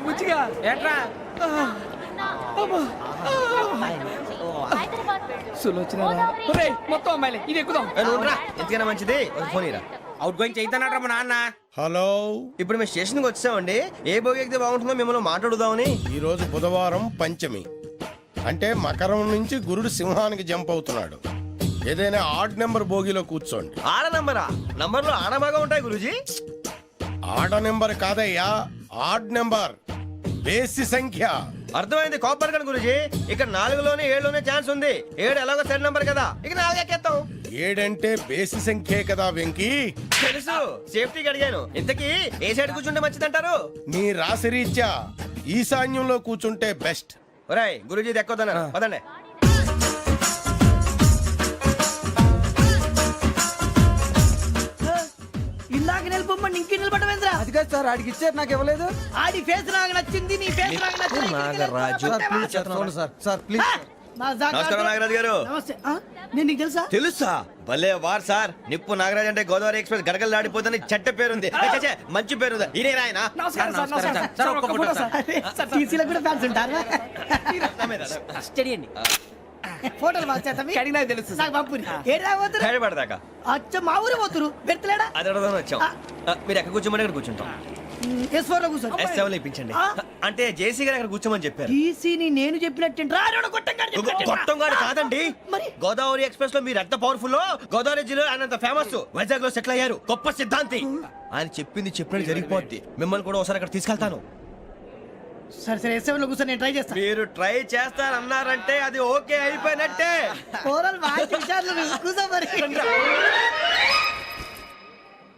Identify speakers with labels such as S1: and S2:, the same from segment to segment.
S1: బుచ్చిగా
S2: ఏట్రా
S1: సులోచన మొత్తం అమ్మాయిలే ఇది ఎక్కుదాం.
S3: ఎందుకైనా మంచిది ఫోన్ ఇరా.
S2: అవుట్ గోయింగ్ చేద్దానట్రా మా నాన్న.
S4: హలో,
S3: ఇప్పుడు మేము స్టేషన్కి వచ్చామండి. ఏ బోగి ఎక్కితే బాగుంటుందో మిమ్మల్ని మాట్లాడుదామని.
S4: ఈరోజు బుధవారం పంచమి, అంటే మకరం నుంచి గురుడు సింహానికి జంప్ అవుతున్నాడు. ఏదైనా ఆడ్ నెంబర్ బోగిలో కూర్చోండి.
S3: ఆడ నంబరా? నంబర్లు ఆడ బాగా ఉంటాయి గురూజీ.
S4: ఆడ నెంబర్ కాదయ్యా, ఆడ్ నెంబర్, బేసి సంఖ్య.
S3: అర్థమైంది కాపర్ కానీ గురూజీ. ఇక్కడ 4లోనే 7లోనే ఛాన్స్ ఉంది. 7 ఎలాగో సెడ్ నంబర్ కదా, ఇక 4 ఎక్కేస్తాం.
S4: 7 అంటే బేసి సంఖ్యే కదా వెంకీ.
S3: తెలుసు, సేఫ్టీకి అడిగాను. ఇంతకీ ఏ సైడ్ కూర్చుంటే మంచిదంటారు?
S4: నీ రాశి రీత్యా ఈశాన్యంలో కూర్చుంటే బెస్ట్.
S3: ఒరాయ్ గురూజీ దెక్కొద్దన్నారు, పదండి.
S1: ఇందాక నిలబొమ్మని ఇంకే నిలబడమేంద్రా?
S5: అది కాదు సార్, ఆడికి ఇచ్చారు నాకు ఇవ్వలేదు.
S1: ఆడి ఫేస్ నాకు నచ్చింది, నీ ఫేస్ నాకు నచ్చింది.
S3: నాగరాజు.
S5: Sir please.
S3: నమస్కారం నాగరాజు గారు.
S1: నమస్తే. నేను నీకు తెలుసా?
S3: తెలుసా? భలే వార్ సార్. నిప్పు నాగరాజ్ అంటే గోదావరి ఎక్స్ప్రెస్ గడగలు దాడిపోతుంది చెట్ట పేరుంది. ఛే, మంచి పేరుంది. ఇదే ఆయన.
S1: నమస్కారం సార్, నమస్కారం సార్. ఒక్క ఫోటో సార్. టీసీలో కూడా ఫ్యాన్స్ ఉంటారా?
S2: స్టడీ అండి.
S1: ఫోటోలు మార్చేస్తాం.
S5: కడిగినా తెలుసు
S1: నాకు పంపుని. ఏడా పోతురు?
S3: హైదరాబాద్దాకా.
S1: అచ్చ మా ఊరు పోతురు. పెడతలేడా?
S3: అది అడగదామని వచ్చాం. మీరు ఎక్కడ కూర్చోమని అక్కడ కూర్చుంటాం.
S1: S4 లో కూర్చో.
S3: S7 ఇప్పించండి. అంటే జేసీ గారు అక్కడ కూర్చోమని చెప్పారు.
S1: టీసీని నేను చెప్పినట్టు
S3: గొట్టం గారు కాదండి.
S1: మరి?
S3: గోదావరి ఎక్స్ప్రెస్ లో మీరు ఎంత పవర్ఫుల్. గోదావరి జిల్లా ఆయన ఫేమస్. వైజాగ్ లో సెటిల్ అయ్యారు. గొప్ప సిద్ధాంతి. ఆయన చెప్పింది చెప్పినట్టు జరిగిపోద్ది. మిమ్మల్ని కూడా ఒకసారి అక్కడ తీసుకెళ్తాను.
S1: సరే సరే, S7 లో కూర్చొని నేను ట్రై చేస్తాను.
S3: మీరు ట్రై చేస్తారన్నారంటే అది ఓకే అయిపోయినట్టే.
S1: ఓవరాల్ బాగా విషయాలు కూర్చో మరి.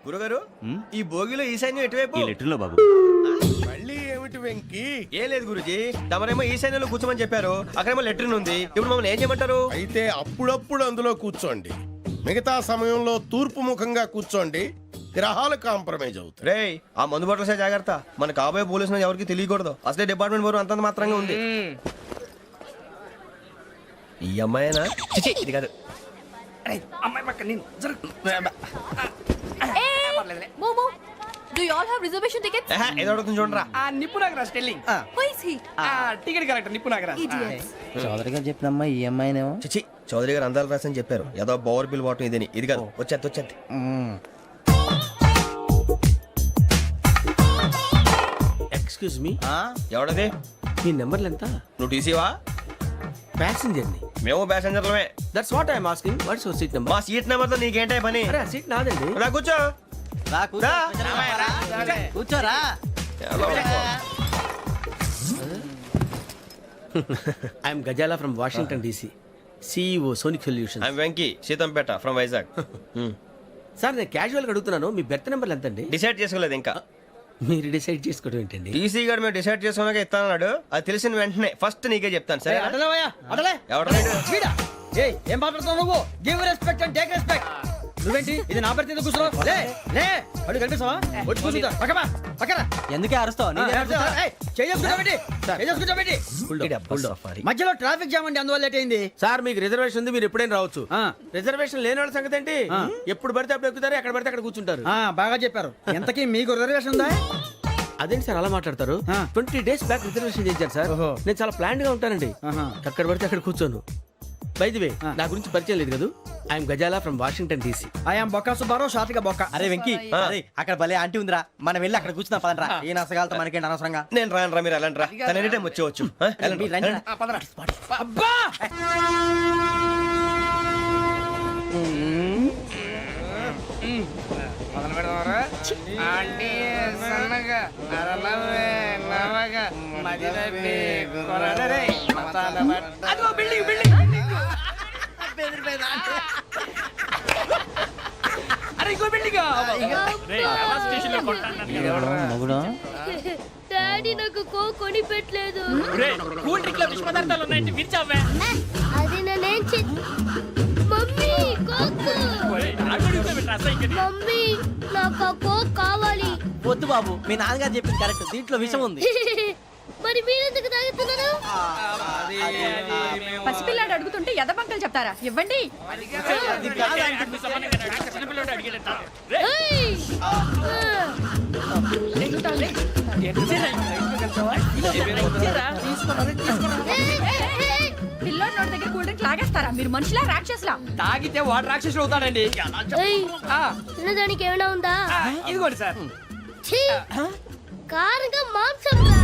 S3: గురుగారు, ఈ భోగిలో ఈశాన్యం ఎటువైపు?
S6: బాబు
S4: మళ్ళీ ఏమిటి వెంకీ?
S3: ఏం లేదు గురుజీ, తమరేమో ఈశాన్యంలో కూర్చోమని చెప్పారు. అక్కడేమో లెట్రిన్ ఉంది. ఇప్పుడు మమ్మల్ని ఏం చేయమంటారు?
S4: అయితే అప్పుడప్పుడు అందులో కూర్చోండి. మిగతా సమయంలో తూర్పు ముఖంగా కూర్చోండి. గ్రహాలు కాంప్రమైజ్ అవుతాయి.
S3: రేయ్, ఆ మందు బట్టలసే జాగ్రత్త. మన కాబోయే పోలీసులు ఎవరికి తెలియకూడదు. అసలే డిపార్ట్మెంట్ బోరు అంతంత మాత్రంగా ఉంది. ఈ అమ్మాయినా? చిచి, ఇది కాదు.
S1: అమ్మాయి పక్క నేను
S7: Momo, do you all have reservation tickets?
S3: ఏదో అడుగుతుంది చూడరా.
S1: ఆ నిప్పు Nagaraj telling.
S7: Who is he?
S1: Ticket correct నిప్పు నాగరాజ్.
S7: Idiots.
S5: చౌదరి గారు చెప్పినమ్మా ఈ అమ్మాయినేమో.
S3: చిచి, చౌదరి గారు అందాలు రాసని చెప్పారు. ఏదో బోర్ బిల్ వాటం ఇదని. ఇది కాదు, వచ్చేది.
S2: Excuse me,
S3: ఎవడది?
S2: మీ నెంబర్లు ఎంత?
S3: నువ్వు టీసీవా?
S2: ప్యాసింజర్ ని.
S3: మేము ప్యాసెంజర్లమే.
S2: That's what I'm asking. What's your seat number?
S3: మా సీట్ నెంబర్ తో నీకేంటే పని?
S2: అరే ఆ సీట్ నాదండి.
S3: రా కూర్చో. రా.
S5: కూర్చోరా.
S2: I'm Gazala from Washington DC, CEO Sonic Solution.
S3: I'm Venky, Seethampeta from Vizag.
S2: Sir నేను క్యాజువల్ గా అడుగుతున్నాను, మీ బెర్త్ నెంబర్ ఎంత అండి?
S3: డిసైడ్ చేసుకోలేదు ఇంకా.
S2: మీరు డిసైడ్ చేసుకోవడం ఏంటండి?
S3: టీసీ గారు మేము డిసైడ్ చేసుకున్నాక ఇస్తానన్నాడు. అది తెలిసిన వెంటనే ఫస్ట్ నీకే చెప్తాను. సరే
S5: ఏం మాట్లాడుతున్నావు నువ్వు? Give respect and take respect. నువ్వేంటి ఇది నా పరిస్థితి కూర్చున్నావు? అడుగు కనిపిస్తావా? వచ్చి కూర్చుంటా. పక్కన ఎందుకే అరుస్తావు? మధ్యలో ట్రాఫిక్ జామ్ అండి, అందువల్ల లేట్ అయింది.
S2: సార్ మీకు రిజర్వేషన్ ఉంది, మీరు ఎప్పుడైనా రావచ్చు. రిజర్వేషన్ లేని వాళ్ళ సంగతి ఏంటి? ఎప్పుడు పడితే అప్పుడు ఎక్కుతారు, ఎక్కడ పడితే అక్కడ కూర్చుంటారు.
S5: బాగా చెప్పారు. ఎంతకీ మీకు రిజర్వేషన్ ఉందా?
S2: అదేంటి సార్ అలా మాట్లాడతారు? 20 days బ్యాక్ రిజర్వేషన్ చేశారు సార్. నేను చాలా ప్లాన్డ్ గా ఉంటానండి. అక్కడ పడితే అక్కడ కూర్చోను. బై ది వే, నా గురించి పరిచయం లేదు కదా. I'm Gazala from Washington DC.
S5: I'm Bokka Subbarao, షాతిక బొక్క. అరే వెంకీ, అక్కడ భలే ఆంటీ ఉందిరా, మనం వెళ్ళి అక్కడ కూర్చున్నా పదనరా. ఏ నసగాలతో మనకేంటి అనవసరంగా.
S3: నేను రాను రా, మీరు వెళ్ళండి రా. తన ఎనీ టైం వచ్చేవచ్చు.
S5: అబ్బా
S7: డాడీ నాకు కొని పెట్టలేదు. అది నేనేం మమ్మీ మమ్మీ నాకు ఆ కోక్ కావాలి.
S5: వద్దు బాబు, మీ నాన్నగారు చెప్పింది కరెక్ట్. దీంట్లో విషయం ఉంది.
S7: మరి మీరెందుకు తాగుతున్నారు?
S8: పసిపిల్లాడు అడుగుతుంటే ఎదబంకలు చెప్తారా? ఇవ్వండి. పిల్లోడి నోటి దగ్గర కూల్ డ్రింక్ లాగేస్తారా మీరు మనుషులా రాక్షసులా?
S1: తాగితే వాడు రాక్షసుడు అవుతాడండి. ఆ,
S6: తినడానికి ఏమైనా ఉందా?
S1: ఆ, ఇదిగోండి సార్.
S6: ఛీ! కారంగా మాంసం రా.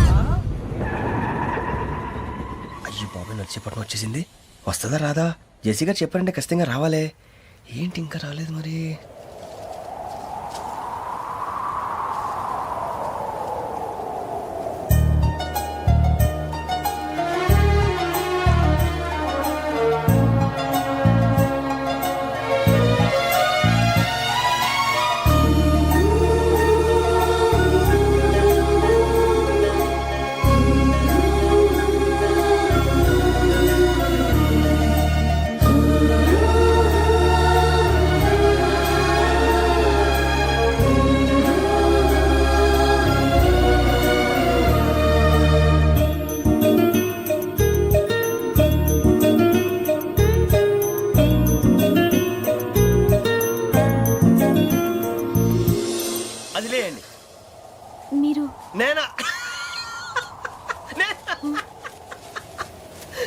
S3: అయ్యో బాబాయ్ నడిచేపట్నం వచ్చేసింది. వస్తుందా రాదా? జెసి గారు చెప్పారంటే ఖచ్చితంగా రావాలే. ఏంటి ఇంకా రాలేదు మరి? అది లేయండి.
S6: మీరు
S3: నేనా?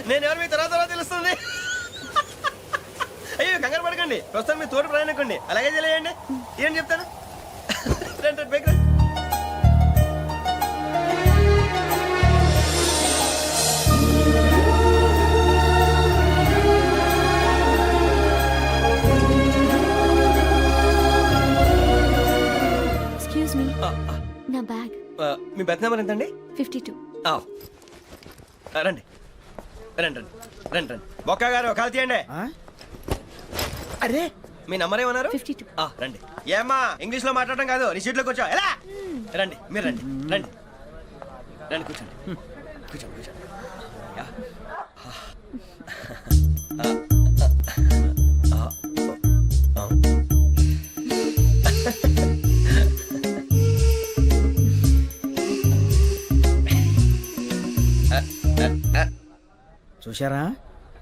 S3: నేను ఎవరు మీ తర్వాత తెలుస్తుంది. అయ్యో కంగారు పడకండి, ప్రస్తుతం మీ తోటి ప్రయాణకండి. అలాగే తెలియండి. ఏం చెప్తాను? రండి రండి, బైక్ రండి.
S6: ఎక్స్క్యూజ్ మీ, నా బ్యాగ్.
S3: మీ బెత్ నెంబర్ ఎంతండి?
S6: 52.
S3: రండి రండి రండి రండి రండి. బొక్క గారు కాల్ తీయండి.
S5: అరే
S3: మీ నంబర్ ఏమన్నారు?
S6: 52.
S3: రండి. ఏమ్మా ఇంగ్లీష్ లో మాట్లాడడం కాదు, నీ సీట్లో కూర్చో. ఎలా రండి, మీరు రండి రండి రండి, కూర్చోండి కూర్చోండి కూర్చోండి. యా.
S5: చూశారా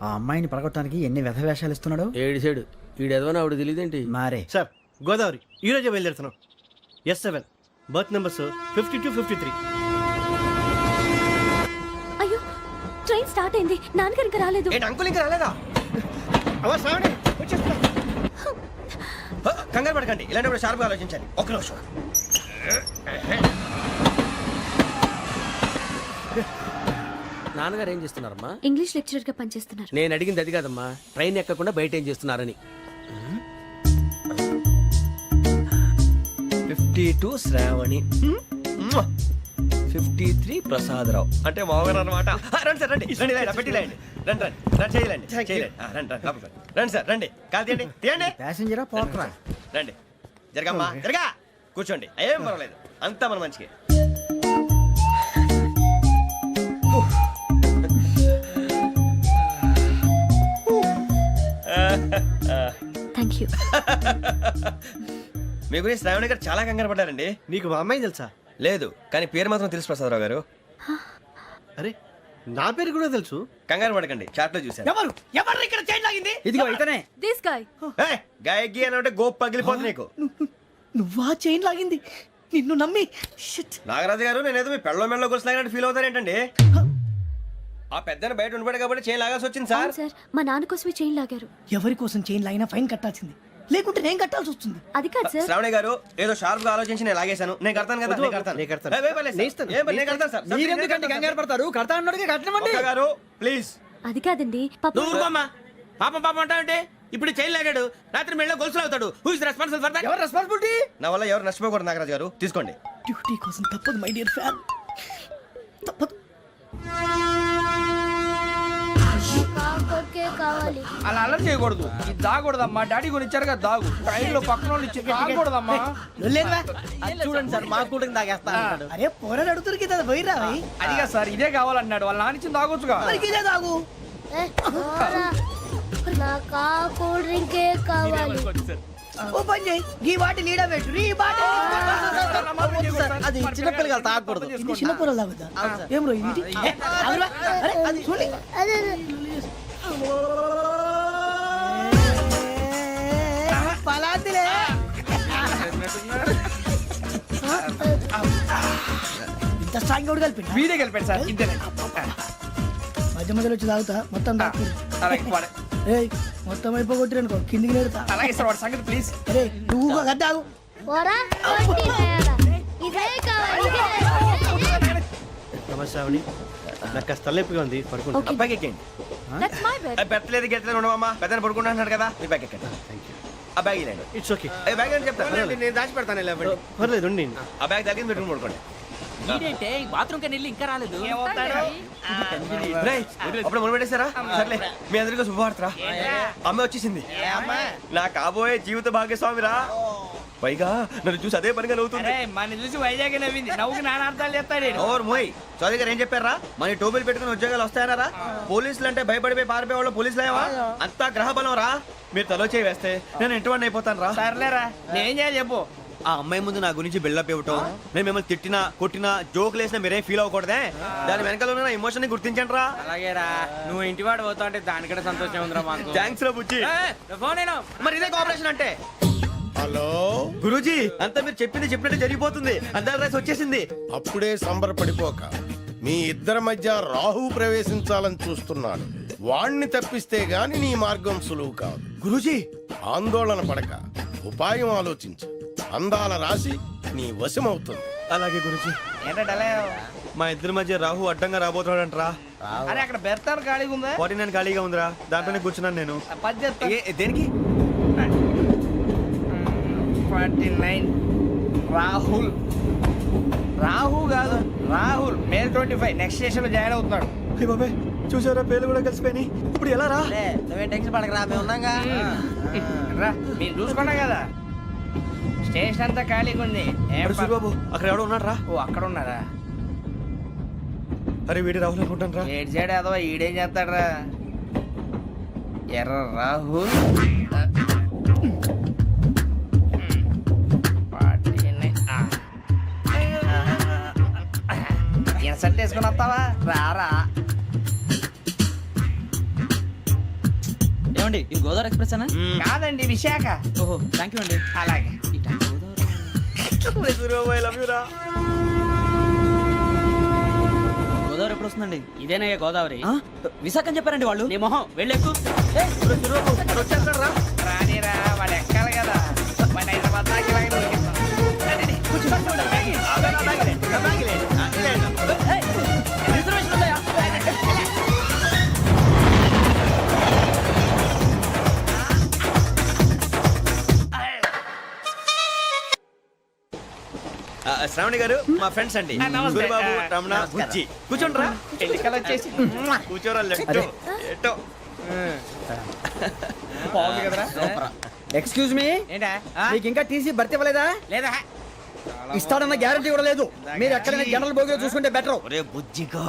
S5: ఆ అమ్మాయిని పడగొట్టడానికి ఎన్ని వ్యధ వేషాలు ఇస్తున్నాడు.
S2: ఏడు సైడు ఈడెదవని ఆవిడ తెలియదేంటి?
S5: మారే
S3: సార్ గోదావరి ఈ రోజే బయలుదేరుతున్నాం. S7 berth numbers 52, 53.
S6: అయ్యో, ట్రైన్ స్టార్ట్ అయింది. నాన్నగారు ఇంకా రాలేదు.
S3: ఏంటి అంకుల్ ఇంకా రాలేదా? కంగారు పడకండి, ఇలాంటప్పుడు షార్ప్గా ఆలోచించండి. ఒక్క నిమిషం.
S2: నాన్నగారు ఏం చేస్తున్నారమ్మా?
S6: ఇంగ్లీష్ లెక్చరర్ గా పనిచేస్తున్నారు.
S2: నేను అడిగింది అది కాదమ్మా, ట్రైన్ ఎక్కకుండా బయట ఏం చేస్తున్నారని.
S3: 52 శ్రావణి, 53 ప్రసాదరావు అంటే మామగారు అనమాట. రండి సార్ రండి రండి, ఇలా పెట్టి లేండి. రండి రండి రండి, చేయలేండి చేయలేండి. రండి రండి లోపలికి రండి. రండి సార్ రండి, కాదు తీయండి తీయండి.
S5: ప్యాసింజరా పోట్రా.
S3: రండి జరగమ్మా జరగా, కూర్చోండి. ఏం పర్వాలేదు, అంతా మన మంచిగా.
S6: Thank you.
S3: మీ గురించి శ్రావణి గారు చాలా కంగారు పడ్డారండి.
S9: నీకు మా అమ్మాయి తెలుసా?
S3: లేదు, కానీ పేరు మాత్రం తెలుసు ప్రసాదరావు గారు.
S9: అరే నా పేరు కూడా తెలుసు.
S3: కంగారు పడకండి, చాట్లో చూశాను.
S1: ఎవరు ఎవరు ఇక్కడ చైన్ లాగింది?
S5: ఇదిగో ఇతనే.
S7: This guy.
S3: గాయకి అని అంటే గోప్ పగిలిపోతుంది నీకు.
S1: నువ్వా చైన్ లాగింది? నిన్ను నమ్మి షిట్.
S3: నాగరాజు గారు, నేనేదో మీ పెళ్ళ మెళ్ళ గురిసిలాగినట్టు ఫీల్ అవుతారేంటండి? ఆ పెద్దని బయట ఉండిపోయాడు కాబట్టి చేయి లాగాల్సి వచ్చింది సార్.
S6: సార్, మా నాన్న కోసమే చైన్ లాగారు.
S1: ఎవరి కోసం చైన్ లాగినా ఫైన్ కట్టాల్సింది, లేకుంటే నేను కట్టాల్సి వస్తుంది.
S6: అది కాదు సార్.
S3: శ్రావణి గారు ఏదో షార్ప్ గా ఆలోచించి నేను లాగేశాను. నేను కడతాను కదా, నేను కడతాను.
S9: నేను కడతాను.
S3: ఏ, పర్లేదు సార్. ఏం పర్లేదు, నేను కడతాను సార్.
S5: మీరెందుకంటే కంగారు పడతారు? కడతా అన్నాడుగా కట్టమండి.
S3: ఒక్క గారు ప్లీజ్.
S6: అది కాదండి,
S2: నువ్వు ఊరుకోమ్మా. పాపం పాపం అంటావంటే ఇప్పుడు చైన్ లాగాడు, రాత్రి మెళ్ళ గొలుసులు అవుతాడు. Who is responsible for that?
S5: ఎవరు రెస్పాన్సిబిలిటీ?
S3: నా వల్ల ఎవరు నష్టపోకూడదు నాగరాజు గారు, తీసుకోండి.
S1: డ్యూటీ కోసం తప్పదు మై డియర్ ఫ్యాన్, తప్పదు.
S6: కాకొక్కే కావాలి.
S1: అలా అలర్ట్ చేయకూడదు. ఇది దాగకూడదమ్మా. డాడీ కూడా ఇచ్చారు కదా దాగు. ట్రైన్ లో పక్కన వాళ్ళు ఇచ్చి దాగకూడదమ్మా.
S5: చూడండి సార్, మా కూడా తాగేస్తా.
S1: అరే పోరాడు అడుగుతారు కదా, పోయిరా
S5: అదిగా సార్, ఇదే కావాలన్నాడు. వాళ్ళ నానిచ్చింది తాగొచ్చుగా.
S1: ఇదే తాగు.
S6: ఏ, పోరా. నాకు ఆ కూల్ డ్రింకే కావాలి.
S1: ఓ పని చేయి, ఈ బాటి లీడ పెట్టు. ఈ బాటి
S5: అది చిన్నపిల్లలు తాగకూడదు.
S1: ఇది చిన్న పొరలు తాగుతా. ఏం రో ఇది? ఆగురా. అరే అది చూడండి.
S6: అదే
S1: పలాతిలే.
S5: ఇంత స్ట్రాంగ్ కూడా కలిపి
S1: వీడే గెలిపాడు సార్ ఇద్దరే
S5: మధ్య మధ్యలో వచ్చి తాగుతా మొత్తం తాకు
S1: అలాగే వాడు-
S5: ఏయ్ మొత్తం అయిపోగొట్టిరనుకో కిందికి నేడుతా
S1: అలాగే సార్ వాడు సంగతి ప్లీజ్.
S5: అరే నువ్వు కద్దాగు
S6: పోరా కొట్టి తేడా. ఇదే కావాలి ఇదే.
S9: నమస్తే ఆవిడ నాకు కాస్త తలెప్పిగా ఉంది పడుకుంటా
S3: అబ్బాయికి ఎక్కండి.
S7: That's my bed.
S3: పెట్టలేదు గెట్టలేదు ఉండవమ్మా పెద్దని పడుకుంటున్నాడు కదా మీ బ్యాగ్ ఎక్కండి. ఆ బ్యాగ్ ఇలాండి
S9: ఇట్స్ ఓకే
S3: ఏ బ్యాగ్ అని చెప్తాను
S4: నేను దాచి పెడతాను
S9: పర్లేదు ఉండి
S3: ఆ బ్యాగ్ తగ్గింది పెట్టుకుని పడుకోండి.
S2: బాత్రూమ్ కని వెళ్ళి ఇంకా రాలేదు.
S3: రేయ్, అప్పుడు మొదలు పెట్టేశారా సర్లే మీ అందరికీ శుభవార్తరా అమ్మ వచ్చేసింది నా కాబోయే జీవిత భాగ్యస్వామిరా పైగా నన్ను చూసి అదే పనిగా నవ్వుతుంది.
S1: అరే మన చూసి వైజాగ్ నవ్వింది నవ్వుకి నాన్న అర్థాలు చెప్తాడు ఈడు.
S3: ఓర్ మోయ్ చౌదరి గారు ఏం చెప్పారా మన టోబీలు పెట్టుకుని ఉద్యోగాలు వస్తాయన్నారా? పోలీసులు అంటే భయపడిపోయి పారిపోయే వాళ్ళు పోలీసులు అయ్యావా? అంతా గ్రహ బలం రా. మీరు తలో చేయి వేస్తే నేను ఇంటివాడిని అయిపోతాను రా.
S1: సర్లేరా నేనేం చేయాలి చెప్పు.
S3: ఆ అమ్మాయి ముందు నా గురించి బిల్డప్ ఇవ్వటం, నేను మిమ్మల్ని తిట్టినా కొట్టినా జోకులు వేసినా మీరేం ఫీల్ అవ్వకూడదే. దాని వెనకాల ఉన్న ఎమోషన్ ని గుర్తించండి రా.
S2: అలాగేరా నువ్వు ఇంటి వాడు పోతా అంటే దానికంటే సంతోషం ఉందిరా మాకు.
S3: థ్యాంక్స్ రా బుజ్జి.
S2: ఫోన్ అయినా
S3: మరి ఇదే కోఆపరేషన్ అంటే.
S4: హలో,
S3: గురూజీ అంతా మీరు చెప్పింది చెప్పినట్టు జరిగిపోతుంది. అందాల రైస్ వచ్చేసింది.
S4: అప్పుడే సంబరపడిపోక మీ ఇద్దరి మధ్య రాహు ప్రవేశించాలని చూస్తున్నాడు. వాణ్ణి తప్పిస్తే గాని నీ మార్గం సులువు కాదు.
S3: గురూజీ
S4: ఆందోళన పడక ఉపాయం ఆలోచించు. అందాల రాశి నీ వశమవుతుంది.
S3: అలాగే గురూజీ.
S1: ఏంటంటే
S3: మా ఇద్దరి మధ్య రాహు అడ్డంగా రాబోతున్నాడంటరా.
S1: అరే అక్కడ బెర్తాను ఖాళీగా ఉందా?
S3: 49 ఖాళీగా ఉందిరా, దాంట్లోనే కూర్చున్నాను నేను.
S1: పది చెప్తా.
S3: దేనికి?
S1: 49 రాహుల్. రాహు కాదు రాహుల్. మే 25 నెక్స్ట్ స్టేషన్ లో జాయిన్ అవుతున్నాడు.
S3: హే బాబాయ్ చూసారా పేర్లు కూడా కలిసిపోయినాయి. ఇప్పుడు ఎలా రా?
S5: నువ్వే టెన్షన్ పడకరా మేము ఉన్నాగా
S1: రా మీరు చూసుకున్నా కదా స్టేషన్ అంతా ఖాళీగా ఉంది. ఏం
S3: అరే సూరిబాబు అక్కడ ఎవడో ఉన్నాడు రా.
S1: ఓ అక్కడ ఉన్నారా?
S3: అరే వీడి రాహుల్ అనుకుంటాను రా.
S1: ఏడు సైడ్ అదో ఈడేం చేస్తాడరా? ఎర్ర రాహుల్. 49. ఇన్సల్ట్ వేసుకుని వస్తావా? రారా.
S5: ఏమండి ఇది గోదావరి ఎక్స్ప్రెస్ అనా?
S1: కాదండి విశాఖ.
S5: ఓహో థ్యాంక్ యూ అండి.
S1: అలాగే
S3: సూరిబాబు ఐ లవ్ యు రా.
S5: గోదావరి ఎప్పుడు వస్తుందండి? ఇదేనయ్య గోదావరి. విశాఖ అని చెప్పారండి వాళ్ళు. నీ మొహం వెళ్ళెక్కు.
S3: వచ్చేస్తాడు రా.
S1: రానిరా వాడు ఎక్కాలి కదా. వాడు హైదరాబాద్ దాకా ఇలాగే దొరికిస్తాం. రండి, కూర్చోండి.
S3: ఆ బ్యాగ్ ఇలాండి.
S5: రిజర్వేషన్ ఉందయ్యా.
S3: శ్రావణి గారు మా ఫ్రెండ్స్ అండి.
S1: నమస్తే.
S3: సూరిబాబు రమణ
S1: నమస్కారం.
S3: బుజ్జి కూర్చోండి రా.
S1: ఎన్నికలు వచ్చేసి
S3: కూర్చోరా లెట్టో ఎట్టో.
S1: బాగుంది కదరా?
S5: ఎక్స్క్యూజ్ మీ,
S1: ఏంటా?
S5: మీకు ఇంకా టీసీ భర్తీ ఇవ్వలేదా?
S1: లేదా
S5: ఇస్తాడన్న గ్యారంటీ కూడా లేదు. మీరు ఎక్కడైనా జనరల్ బోగిలో చూసుకుంటే బెటర్.
S3: ఒరే బుజ్జిగా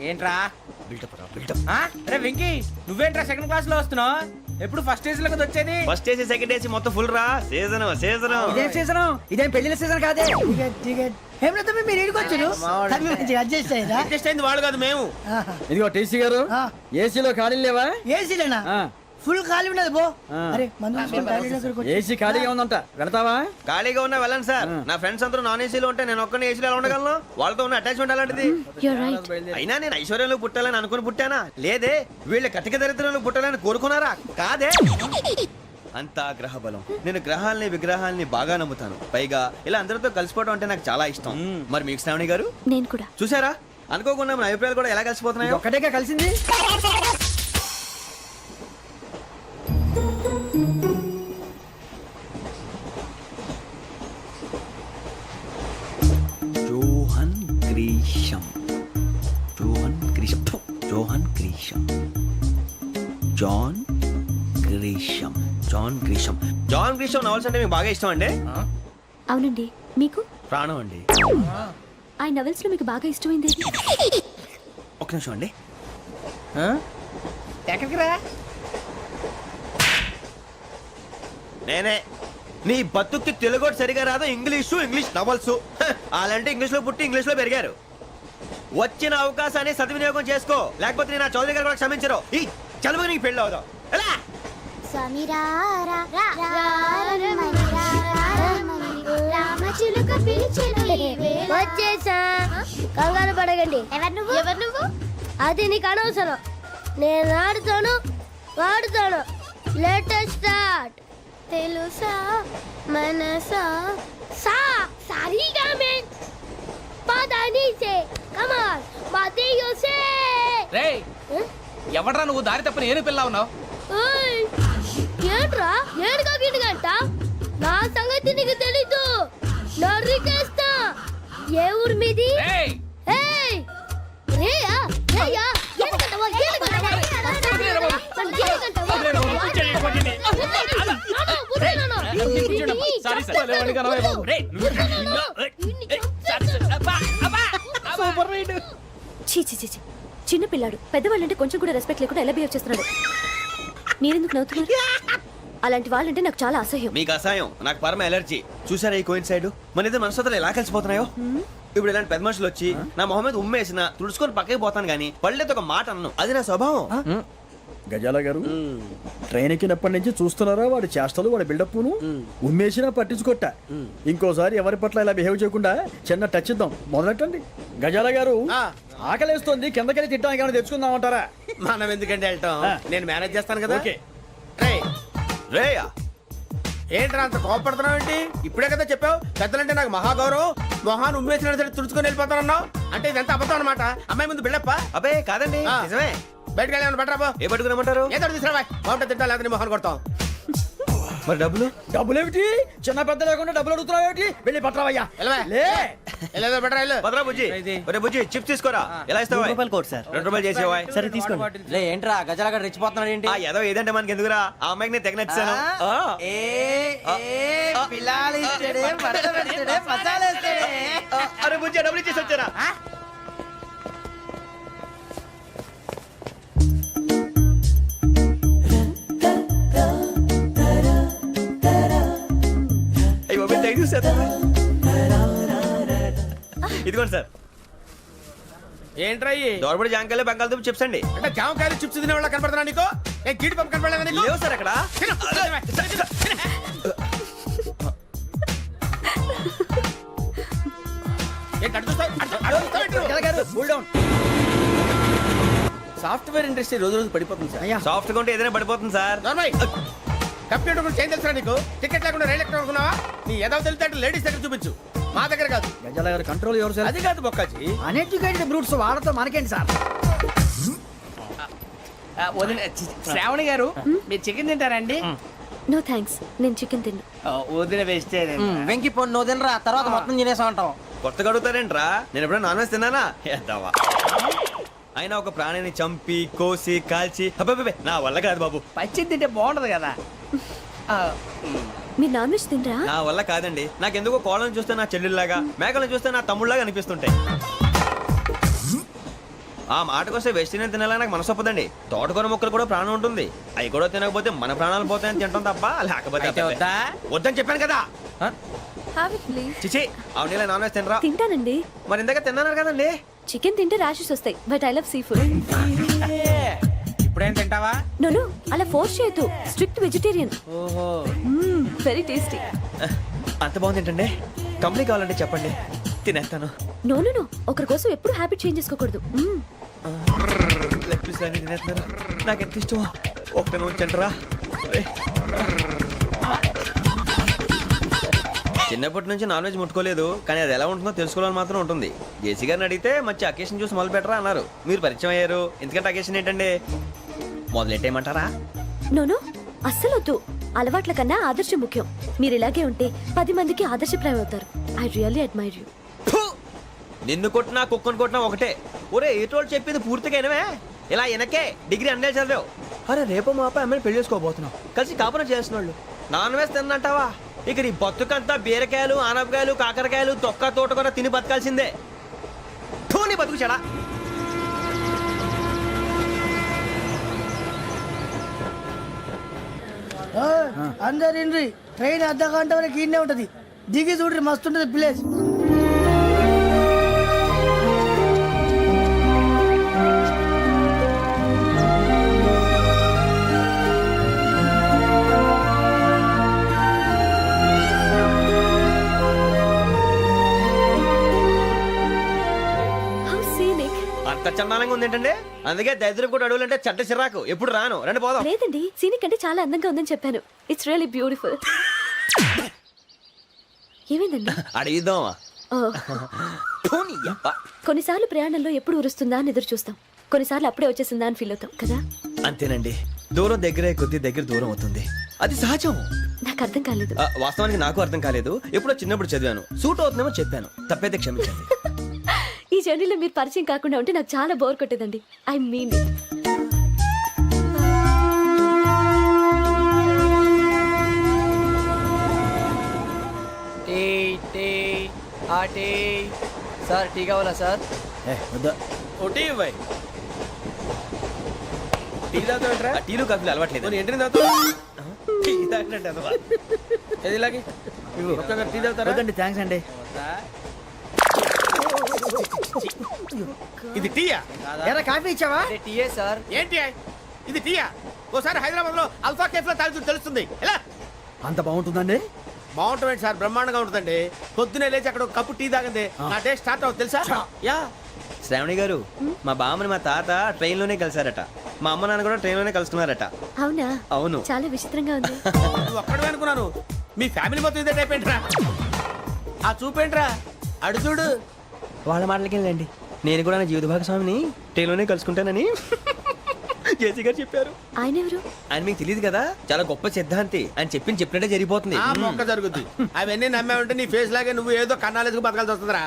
S1: ఏంట్రా?
S3: బిల్డప్ రా బిల్డప్.
S1: అరే వెంకీ నువ్వేంట్రా సెకండ్ క్లాస్ లో వస్తున్నావు? ఎప్పుడు ఫస్ట్ ఏజ్ లో కదా వచ్చేది?
S3: ఫస్ట్ ఏసీ సెకండ్ ఏసీ మొత్తం ఫుల్ రా. Season season.
S5: ఇదేం సీజన్? ఇదేం పెళ్లిన సీజన్ కాదే. మీరు ఏడుకొచ్చారు అడ్జస్ట్ అయ్యారా?
S3: అడ్జస్ట్ అయింది వాళ్ళు కాదు మేము.
S5: ఇదిగో టీసీ గారు, ఏసీలో ఖాళీ లేవా? ఏసీలేనా? ఫుల్ ఖాళీ ఉండదు బో. అరే ఏసీ ఖాళీగా ఉందంట, వెళ్తావా?
S3: ఖాళీగా ఉన్నా వెళ్ళండి సార్. నా ఫ్రెండ్స్ అందరూ నాన్ ఏసీలో ఉంటే నేను ఒక్కనే ఏసీలో ఎలా ఉండగలను? వాళ్ళతో ఉన్న అటాచ్మెంట్ అలాంటిది.
S6: You're right.
S3: అయినా నేను ఐశ్వర్యంలో పుట్టాలని అనుకుని పుట్టానా? లేదే. వీళ్ళ కటిక దరిద్రంలో పుట్టాలని కోరుకున్నారా? కాదే. అంతా గ్రహ బలం. నేను గ్రహాలని విగ్రహాలని బాగా నమ్ముతాను. పైగా ఇలా అందరితో కలిసిపోవడం అంటే నాకు చాలా ఇష్టం. మరి మీకు శ్రావణి గారు?
S6: నేను కూడా.
S3: చూసారా అనుకోకుండా మన అభిప్రాయాలు కూడా ఎలా కలిసిపోతున్నాయో.
S5: ఒక్కటేగా కలిసింది.
S3: John Grisham John Grisham John Grisham John Grisham John Grisham John Grisham novels అంటే మీకు బాగా ఇష్టం అండి?
S6: అవునండి. మీకు?
S3: ప్రాణం అండి.
S6: ఆ నవెల్స్ లో మీకు బాగా ఇష్టమైంది ఏది?
S3: ఒక నిమిషం అండి.
S1: ఎక్కడికి రా?
S3: నేనే. నీ బతుక్కి తెలుగు సరిగా రాదు. English novels. అలాంటి ఇంగ్లీష్ లో పుట్టి ఇంగ్లీష్ లో పెరిగారు. వచ్చిన అవకాశాన్ని సద్వినియోగం చేసుకో, లేకపోతే నేను చౌదరి గారు కూడా క్షమించరు. ఈ చదువు నీకు పెళ్ళి అవుదాం. ఎలా?
S6: రామచిలుక పిలిచెను వచ్చేసా. కంగారు పడకండి. ఎవరు నువ్వు? అది నీకు అనవసరం. నేను ఆడుతాను, వాడుతాను. Latest start. తెలుసా మనసా సా సారీగా మెన్ పదని సే కమాన్ మాదేయో సే.
S1: రేయ్ ఎవడ్రా నువ్వు దారి తప్పని ఏను పిల్ల ఉన్నావు?
S6: ఓయ్ ఏంట్రా ఏడుగా గిడుగంట? నా సంగతి నీకు తెలీదు. నరికేస్తా. ఏ ఊరు మీది?
S1: రేయ్
S6: ఏయ్ రేయా రేయా ఏడుగంటవా ఏడుగంటవా
S7: చీ చీ చీ చీ. చిన్న పిల్లాడు పెద్దవాళ్ళంటే కొంచెం కూడా రెస్పెక్ట్ లేకుండా ఎలా బిహేవ్ చేస్తున్నాడు. మీరెందుకు నవ్వుతున్నారు? అలాంటి వాళ్ళంటే నాకు చాలా అసహ్యం.
S3: మీకు అసహాయం, నాకు పరమ ఎలర్జీ. చూసారా ఈ కోయిన్ సైడ్ మన ఇద్దరు మనస్తత్వాలు ఎలా కలిసిపోతున్నాయో. ఇప్పుడు ఇలాంటి పెద్ద మనుషులు వచ్చి నా మొహం మీద ఉమ్మేసిన తుడుచుకొని పక్కకి పోతాను కానీ పళ్ళేతో ఒక మాట అన్ను. అది నా స్వభావం.
S5: గజాల గారు ట్రైన్ ఎక్కినప్పటి నుంచి చూస్తున్నారా వాడి చేష్టలు, వాడి బిల్డప్ను. ఉమ్మేసినా పట్టించుకోట. ఇంకోసారి ఎవరి పట్ల ఇలా బిహేవ్ చేయకుండా చిన్న టచ్ ఇద్దాం. మొదలెట్టండి. గజాల గారు ఆకలేస్తోంది, కిందకెళ్ళి తిట్టడానికి ఏమైనా తెచ్చుకుందామంటారా?
S2: మనం ఎందుకంటే వెళ్తాం, నేను మేనేజ్ చేస్తాను కదా.
S5: ఓకే.
S3: రేయా
S2: ఏంట్రా అంత కోపడుతున్నావు ఏంటి? ఇప్పుడే కదా చెప్పావు పెద్దలంటే నాకు మహాగౌరవం, మొహాన్ని ఉమ్మేసిన సరే తుడుచుకొని వెళ్ళిపోతానన్నావు. అంటే ఇదంతా అబద్ధం అనమాట. అమ్మాయి ముందు బిల్డప్ప.
S3: అబే కాదండి, నిజమే.
S2: బయటకు వెళ్ళి బట్రాబో.
S3: ఏ పట్టుకురమ్మంటారు?
S2: ఏదో తీసుకురా బాగుంటే తింటా, లేదా మొహాన్ని కొడతాం.
S3: మరి డబ్బులు?
S5: డబ్బులేమిటి? చిన్న పెద్ద లేకుండా డబ్బులు అడుగుతున్నావు ఏమిటి? వెళ్ళి పట్టరావయ్యా.
S2: వెళ్ళేదో బట్రా వెళ్ళు.
S3: భద్రా బుజ్జి, ఒరే బుజ్జి చిప్స్ తీసుకోరా. ఎలా ఇస్తావా? ₹2 చేసేవా?
S5: సరే తీసుకోండి.
S1: ఏంట్రా గజలాగా రెచ్చిపోతున్నాడు ఏంటి?
S3: ఆ ఏదో ఏదంటే మనకి ఎందుకురా, ఆ అమ్మాయికి నేను తెగ నచ్చాను. అరే బుజ్జి డబ్బులు ఇచ్చేసి వచ్చారా? ఇదిగోండి సార్.
S2: ఏంట్రా
S3: దోరబడి జాంకాయలు బంగాళదుంప చిప్స్ అండి.
S2: అంటే జామకాయలు చిప్స్ తినే వాళ్ళ కనపడుతున్నా నీకు? ఏ గీడి పంపు కనపడలేదా నీకు?
S3: లేవు సార్ అక్కడ.
S2: సాఫ్ట్వేర్ ఇండస్ట్రీ రోజు రోజు పడిపోతుంది సార్.
S3: సాఫ్ట్ గా ఉంటే ఏదైనా పడిపోతుంది సార్.
S2: కంప్యూటర్ గురించి ఏం తెలుసా నీకు? టికెట్ లేకుండా రైలు ఎక్కడ అనుకున్నావా? నీ ఏదో తెలితే లేడీస్ దగ్గర చూపించు, మా దగ్గర కాదు.
S5: గజాల గారు కంట్రోల్ ఎవరు సార్?
S2: అది కాదు బొక్కాజీ.
S5: అన్ఎడ్యుకేటెడ్ బ్రూట్స్ వాళ్ళతో మనకేంటి సార్?
S1: శ్రావణి గారు మీరు చికెన్ తింటారండి?
S7: నో థ్యాంక్స్, నేను చికెన్ తిన్నా.
S1: వదిన వేస్తే
S5: వెంకి పొన్ను నువ్వు తినరా, తర్వాత మొత్తం తినేసా ఉంటాం.
S3: కొత్తగా అడుగుతారేంట్రా? నేను ఎప్పుడైనా నాన్ వెజ్ తిన్నానా? ఎద్దావా. అయినా ఒక ప్రాణిని చంపి కోసి కాల్చి అబ్బబ్బే నా వల్ల కాదు బాబు.
S1: పచ్చి తింటే బాగుంటది కదా.
S7: మీరు నాన్ వెజ్ తినరా?
S3: నా వల్ల కాదండి. నాకెందుకో కోళ్ళని చూస్తే నా చెల్లెళ్ళలాగా, మేకలను చూస్తే నా తమ్ముళ్ళలాగా అనిపిస్తుంటాయి. ఆ మాటకొస్తే వెస్టిరియన్ తినాలని నాకు మనసు ఒప్పదండి. తోటకూర మొక్కలు కూడా ప్రాణం ఉంటుంది. అవి కూడా తినకపోతే మన ప్రాణాలు పోతాయని తింటాం తప్ప లేకపోతే వద్దని చెప్పాను కదా.
S7: Have it, please.
S3: చిచి అవునీ నాన్ వెజ్ తినరా?
S7: తింటానండి.
S3: మరి ఇందాక తిన్నాను కదండి.
S7: చికెన్ తింటే ర్యాషెస్ వస్తాయి, but I love sea food.
S1: ఇప్పుడేం తింటావా?
S7: నో అలా ఫోర్స్ చేయొద్దు. Strict vegetarian.
S1: ఓహో
S7: వెరీ టేస్టీ.
S3: అంత బాగుంది ఏంటండి? కంప్లీట్ కావాలంటే చెప్పండి, తినేస్తాను.
S7: నో ఒకరి కోసం ఎప్పుడు హ్యాబిట్ చేంజ్ చేసుకోకూడదు.
S3: లెగ్ పీస్ అన్ని తినేస్తున్నాను. నాకు ఎంత ఇష్టం. ఒక్క ఉంచండిరా. చిన్నప్పటి నుంచి నాన్ వెజ్ ముట్టుకోలేదు, కానీ అది ఎలా ఉంటుందో తెలుసుకోవాలని మాత్రం ఉంటుంది. జేసీ గారిని అడిగితే మంచి అకేషన్ చూసి మొదలు పెట్టరా అన్నారు. మీరు పరిచయం అయ్యారు, ఎందుకంటే అకేషన్ ఏంటండి? మొదలెట్టేయమంటారా?
S7: నో అస్సలు వద్దు. అలవాట్ల కన్నా ఆదర్శం ముఖ్యం. మీరు ఇలాగే ఉంటే 10 మందికి ఆదర్శప్రాయం అవుతారు. I really admire you.
S3: నిన్ను కొట్టినా కుక్కను కొట్టినా ఒకటే. ఒరే ఏటోళ్ళు చెప్పింది పూర్తిగా వినవే. ఇలా వెనకే డిగ్రీ అన్నే చదివావు. అరే రేపు మా అబ్బాయి అమ్మని పెళ్లి చేసుకోబోతున్నావు, కలిసి కాపురం చేసిన వాళ్ళు నాన్ వెజ్ తిన్నంటావా? ఇక నీ బతుకంతా బీరకాయలు, ఆనపకాయలు, కాకరకాయలు, తొక్క తోట కూడా తిని బతకాల్సిందే. నీ బతుకు చెడా.
S5: అందరు ఇండ్రి, ట్రైన్ అర్ధ గంట వరకు ఇన్నే ఉంటది. దిగి చూడ్రి, మస్తు ఉంటది ప్లేస్.
S3: ఇంత చందానంగా ఉంది ఏంటండి? అందుకే దరిద్రం కూడా అడవులు అంటే చెడ్డ చిరాకు. ఎప్పుడు రాను, రండి పోదాం.
S7: లేదండి సీనిక్ కంటే చాలా అందంగా ఉందని చెప్పాను. It's really beautiful. ఏమైందండి?
S3: అడిగిద్దామా?
S7: ఓ, కొన్నిసార్లు ప్రయాణంలో ఎప్పుడు ఉరుస్తుందా అని ఎదురు చూస్తాం, కొన్నిసార్లు అప్పుడే వచ్చేసిందా అని ఫీల్ అవుతాం కదా.
S3: అంతేనండి, దూరం దగ్గరే కొద్ది దగ్గర దూరం అవుతుంది, అది సహజం.
S7: నాకు అర్థం కాలేదు.
S3: వాస్తవానికి నాకు అర్థం కాలేదు. ఎప్పుడో చిన్నప్పుడు చదివాను, సూట్ అవుతుందేమో చెప్పాను, తప్పైతే క్షమించండి.
S7: ఈ జర్నీలో మీరు పరిచయం కాకుండా ఉంటే నాకు చాలా బోర్ కొట్టేదండి. I mean it.
S1: Tea tea ఆ టీ సార్, టీ కావాలా సార్?
S5: వద్దా.
S2: ఓ టీ ఇవ్వాయి. టీ తాగుతాంట్రా?
S3: టీలు కాఫీలు అలవాట్లేదు.
S2: ఏంటి తాగుతావు?
S3: టీ తాగినట్టు అదవా.
S2: ఏది ఇలాగే ఒక్కగా టీ తాగుతారా?
S5: వద్దండి, థ్యాంక్స్ అండి.
S2: ఇది టీయా?
S5: ఎరా కాఫీ ఇచ్చావా?
S1: టీయే సార్.
S2: ఏంటి ఇది టీయా? ఓసారి హైదరాబాద్ లో అల్ఫా కేఫ్ లో తాగుతూ తెలుస్తుంది. ఎలా
S5: అంత బాగుంటుందండి?
S2: బాగుంటుంది సార్, బ్రహ్మాండంగా ఉంటుందండి. పొద్దునే లేచి అక్కడ ఒక కప్పు టీ తాగింది నా డే స్టార్ట్ అవుతుంది తెలుసా? యా.
S3: శ్రావణి గారు, మా బామ్మని మా తాత ట్రైన్ లోనే కలిసారట. మా అమ్మ నాన్న కూడా ట్రైన్ లోనే కలుసుకున్నారట.
S7: అవునా?
S3: అవును.
S7: చాలా విచిత్రంగా ఉంది.
S2: నువ్వు ఒక్కడే అనుకున్నాను, మీ ఫ్యామిలీ మొత్తం ఇదే టైప్ ఏంట్రా? ఆ చూపేంట్రా, అడు చూడు.
S3: వాళ్ళ మాటలకి వెళ్ళండి, నేను కూడా నా జీవిత భాగస్వామిని ట్రైన్ లోనే కలుసుకుంటానని జేసీ గారు చెప్పారు.
S7: ఆయన ఎవరు?
S3: ఆయన మీకు తెలియదు కదా, చాలా గొప్ప సిద్ధాంతి. ఆయన చెప్పినట్టే జరిగిపోతుంది.
S2: ఆ మొక్క జరుగుద్ది. అవన్నీ నమ్మే ఉంటే నీ ఫేస్ లాగే నువ్వు ఏదో కన్నాలేసుకు బతకాల్సి వస్తుందిరా.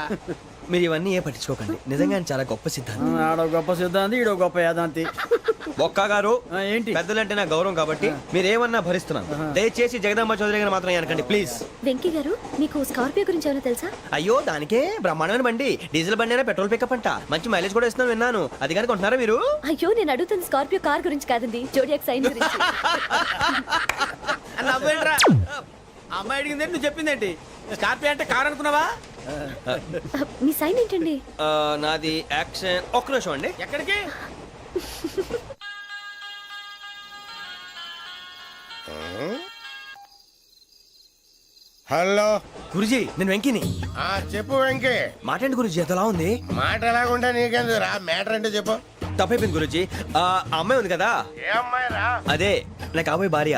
S3: మీరు ఇవన్నీ ఏ పట్టించుకోకండి, నిజంగా ఆయన చాలా గొప్ప సిద్ధాంతి.
S5: ఆడో గొప్ప సిద్ధాంతి, ఈడో గొప్ప యాదాంతి.
S3: ఒక్క గారు,
S5: ఏంటి?
S3: పెద్దలంటే నా గౌరవం కాబట్టి మీరేమన్నా భరిస్తున్నాను. దయచేసి జగదాంబ చౌదరి గారు మాత్రం అనకండి ప్లీజ్.
S7: వెంకీ గారు, మీకు స్కార్పియో గురించి ఏమైనా తెలుసా?
S3: అయ్యో, దానికే బ్రహ్మాండమైన బండి, డీజిల్ బండి అయినా పెట్రోల్ పికప్ అంట, మంచి మైలేజ్ కూడా ఇస్తున్నాను విన్నాను. అది కానీ కొంటున్నారా మీరు?
S7: అయ్యో, నేను అడుగుతుంది స్కార్పియో కార్ గురించి కాదండి, జోడియాక్ సైన్ గురించి.
S2: నవ్వేంట్రా? అమ్మాయి అడిగింది నువ్వు చెప్పిందేంటి? స్కార్పియో అంటే కార్ అనుకున్నావా?
S7: మీ సైన్ ఏంటండి?
S3: నాది యాక్షన్. ఒక్క నిమిషం అండి.
S2: ఎక్కడికి?
S4: హలో
S3: గురుజీ, నేను వెంకిని.
S4: చెప్పు వెంకీ.
S3: మాటండి గురుజీ, ఎంతలా ఉంది?
S4: మాట ఎలాగుంటా నీకెందుకు రా, మ్యాటర్ అంటే చెప్పు.
S3: తప్పైపోయింది గురుజీ. ఆ అమ్మాయి ఉంది కదా,
S4: ఏ అమ్మాయి రా?
S3: అదే నా కాబోయే భార్య.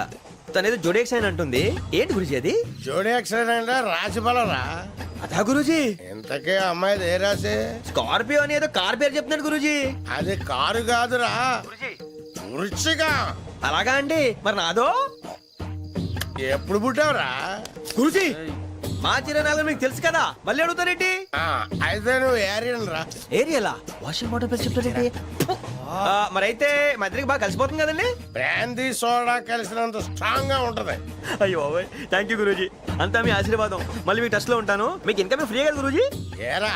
S3: తనేదో జోడేక్స్ అని అంటుంది. ఏంటి గురుజీ అది?
S4: జోడి యాక్సిడెంట్ రాసి రా.
S3: అదా గురుజీ?
S4: ఇంతకే అమ్మాయిది ఏ రాసి?
S3: స్కార్పియో అని ఏదో కార్ పేరు చెప్తున్నాడు గురుజీ.
S4: అది కారు కాదురా, వృచ్చిక.
S3: అలాగా అండి, మరి నాదో?
S4: ఎప్పుడు పుట్టావురా?
S3: గురుజీ, మా చిరనాలు మీకు తెలుసు కదా, మళ్ళీ అడుగుతారేంటి?
S4: అయితే నువ్వు ఏరియన్ రా.
S3: ఏరియలా? వాషింగ్ వాటర్ పేరు చెప్తారేంటి? మరైతే మా ఇద్దరికి బాగా కలిసిపోతుంది కదండి?
S4: బ్రాందీ సోడా కలిసినంత స్ట్రాంగ్ గా ఉంటది.
S3: అయ్యో థ్యాంక్ యూ గురూజీ, అంతా మీ ఆశీర్వాదం. మళ్ళీ మీ టచ్ లో ఉంటాను. మీకు ఇంకా ఫ్రీ కదా గురూజీ?
S4: ఏరా,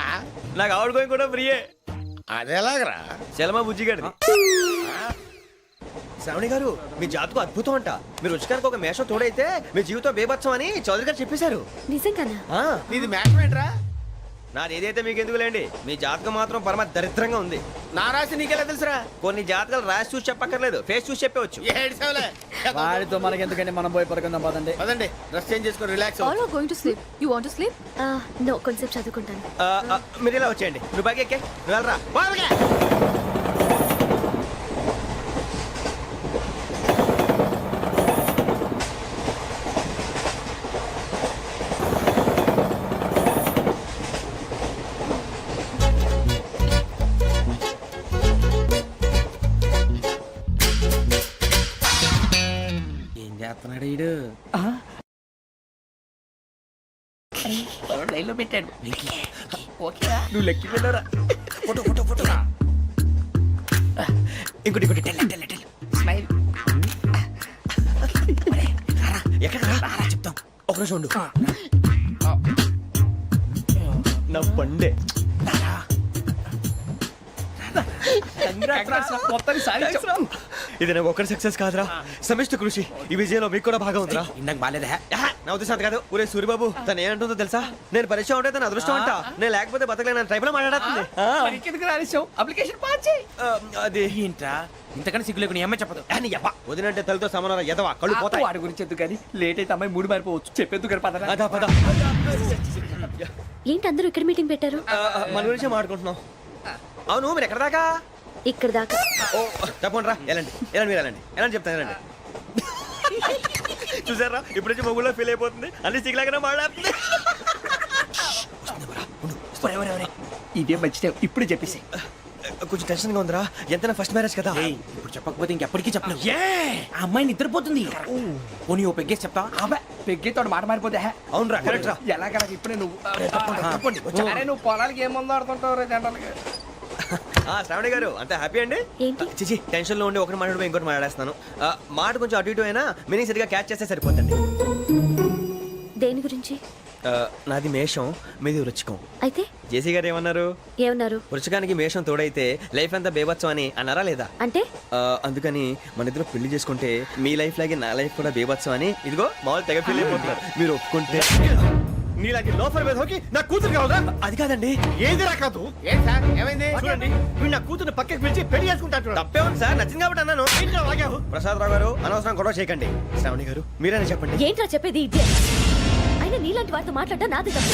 S3: నాకు ఆవిడ గోయింగ్ కూడా ఫ్రీయే.
S4: అదేలాగరా?
S3: చలమా బుజ్జి గారిది. శ్రావణి గారు, మీ జాతకు అద్భుతం అంట. మీరు రుచికానికి ఒక మేషం తోడైతే మీ జీవితం బేబత్సం అని చౌదరి గారు చెప్పేశారు.
S7: నిజంగానా?
S2: నీది మ్యాచ్ ఏంట్రా?
S3: నాది ఏదైతే మీకు ఎందుకులేండి, మీ జాతకం మాత్రం పరమ దరిద్రంగా ఉంది.
S2: నా రాసి నీకెలా తెలుసురా?
S3: కొన్ని జాతకాలు రాసి చూసి చెప్పక్కర్లేదు, ఫేస్ చూసి చెప్పవచ్చు.
S2: ఏడ్చావులే.
S5: వాడితో మనకెందుకండి, మనం పోయి పడుకుందాం పదండి.
S2: పదండి, డ్రెస్ చేంజ్ చేసుకొని relax
S8: All are going to sleep. You want to sleep?
S7: No, కొంచెం చదువుకుంటాను.
S3: మీరు ఇలా వచ్చేయండి. నువ్వు బాగా ఎక్కే, నువ్వు వెళ్ళరా. బాగా
S2: ఏం చేస్తున్నాడు ఈడు? లైన్ లో పెట్టాడు. ఓకేరా, నువ్వు లెక్కి వెళ్ళరా.
S3: Photo photo photo. ఇంకోటి ఇంకోటి టెల్ టెల్ టెల్.
S2: స్మైల్.
S3: ఎక్కడ రా చెప్తాం. ఒక రోజు ఉండు. నా పండే. ఇది నాకు ఒక్కరి సక్సెస్ కాదురా, సమిష్టి కృషి. ఈ విజయంలో మీకు కూడా భాగం ఉందిరా.
S2: ఇందాక బాగాలేదా?
S3: నా ఉద్దేశం అది కాదు. ఊరే సూరిబాబు, తను ఏమంటుందో తెలుసా? నేను పరిచయం ఉంటే తన అదృష్టం అంట. నేను లేకపోతే బతకలేను ట్రైబ్ లో మాట్లాడుతుంది.
S2: ఎందుకు రాలేసావు? అప్లికేషన్ పాస్ చేయి.
S3: అది
S2: ఏంట్రా, ఇంతకన్నా సిగ్గు లేకుండా అమ్మాయి చెప్పదు.
S3: వదినంటే తలతో సమానం ఎదవా, కళ్ళు పోతాయి.
S2: వాడి గురించి ఎందుకు కానీ, లేట్ అయితే అమ్మాయి మూడు మారిపోవచ్చు. చెప్పేందుకు కానీ పద.
S3: అదా పద.
S7: ఏంటి అందరూ ఇక్కడ మీటింగ్ పెట్టారు?
S3: మన గురించే మాట్లాడుకుంటున్నాం. అవును మీరు ఎక్కడ దాకా
S7: ఇక్కడ దాకా.
S3: ఓ తప్పకుండా రా వెళ్ళండి వెళ్ళండి మీరు వెళ్ళండి వెళ్ళండి చెప్తాను వెళ్ళండి చూసారా ఇప్పుడు నుంచి మొగుల్లో ఫీల్ అయిపోతుంది అన్ని సిగ్లాగానే మాట్లాడుతుంది
S1: ఇదే మంచి ఇప్పుడు చెప్పేసి
S3: కొంచెం టెన్షన్గా ఉందిరా ఎంతైనా ఫస్ట్ మ్యారేజ్ కదా
S2: ఇప్పుడు చెప్పకపోతే ఇంకెప్పటికీ చెప్పలేవు.
S1: ఆ అమ్మాయి నిద్రపోతుంది
S2: పోనీ ఓ పెగ్గేసి చెప్తా.
S1: పెగ్గేతో మాట మారిపోతే
S3: అవునరా కరెక్ట్ రా
S1: ఎలాగ ఇప్పుడే నువ్వు అరే నువ్వు పొలాలకి ఏం మందు ఆడుతుంటావు రే జనరల్గా.
S3: శ్రావణి గారు అంత హ్యాపీ అండి
S7: ఏంటి?
S3: చిచి టెన్షన్ లో ఉండి ఒకటి మాట్లాడిపోయి ఇంకోటి మాట్లాడేస్తాను మాట కొంచెం అటు ఇటు అయినా మీనింగ్ సరిగా క్యాచ్ చేస్తే సరిపోతుంది
S7: దేని గురించి?
S3: నాది మేషం మీది వృచ్చికం
S7: అయితే
S3: జేసీ గారు ఏమన్నారు
S7: ఏమన్నారు?
S3: వృచ్చికానికి మేషం తోడైతే లైఫ్ అంతా బేబత్సం అని అన్నారా లేదా
S7: అంటే
S3: అందుకని మన ఇద్దరు పెళ్లి చేసుకుంటే మీ లైఫ్ లాగే నా లైఫ్ కూడా బేబత్సం అని ఇదిగో మామూలు తెగ ఫీల్ అయిపోతున్నారు మీరు ఒప్పుకుంటే
S9: నీలాంటి లోఫర్ మీద హోకి నా కూతురు కావదా?
S3: అది కాదండి
S9: ఏది రాకాదు.
S1: ఏం సార్ ఏమైంది?
S9: చూడండి వీడు నా కూతురు పక్కకి పిలిచి పెళ్లి చేసుకుంటాడు.
S3: తప్పే ఉంది సార్ నచ్చింది కాబట్టి అన్నాను ప్రసాద్ రావు గారు అనవసరం గొడవ చేయకండి శ్రావణి గారు మీరైనా చెప్పండి
S7: ఏంట్రా చెప్పేది? ఇదే అయినా నీలాంటి వారితో మాట్లాడటం నాది తప్పు.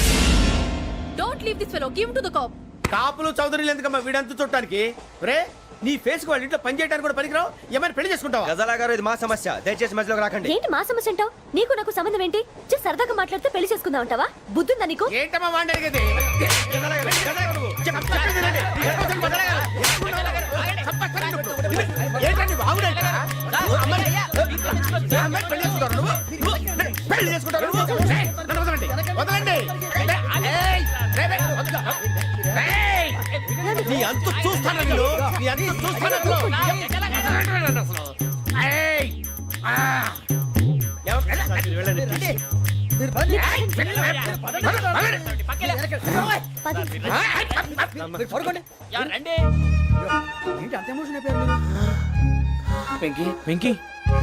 S8: Don't leave this fellow give to the cop.
S9: కాపులు చౌదరులు ఎందుకమ్మా వీడంతా చుట్టానికి? రే నీ ఫేస్ కు వాళ్ళ ఇంట్లో పని చేయడానికి కూడా పనికిరావు. ఏమైనా పెళ్లి చేసుకుంటావా?
S3: గజాలా గారు ఇది మా సమస్య దయచేసి మధ్యలోకి రాకండి
S7: ఏంటి మా సమస్య అంటావు? నీకు నాకు సంబంధం ఏంటి? జస్ట్ సరదాగా మాట్లాడితే పెళ్లి చేసుకుందాం అంటావా? బుద్ధుందా నీకు?
S1: ఏంటమ్మా వాడి అడిగేది?
S9: ఏంటండి బాగుండేట? పెళ్లి చేసుకుంటారు నన్ను వదలండి వదలండి. నీ అంత చూస్తాను నీ అంత చూస్తాను.
S5: ఏంటి అంత ఎమోషన్ అయిపోయారు మీరు?
S1: వెంకీ వెంకీ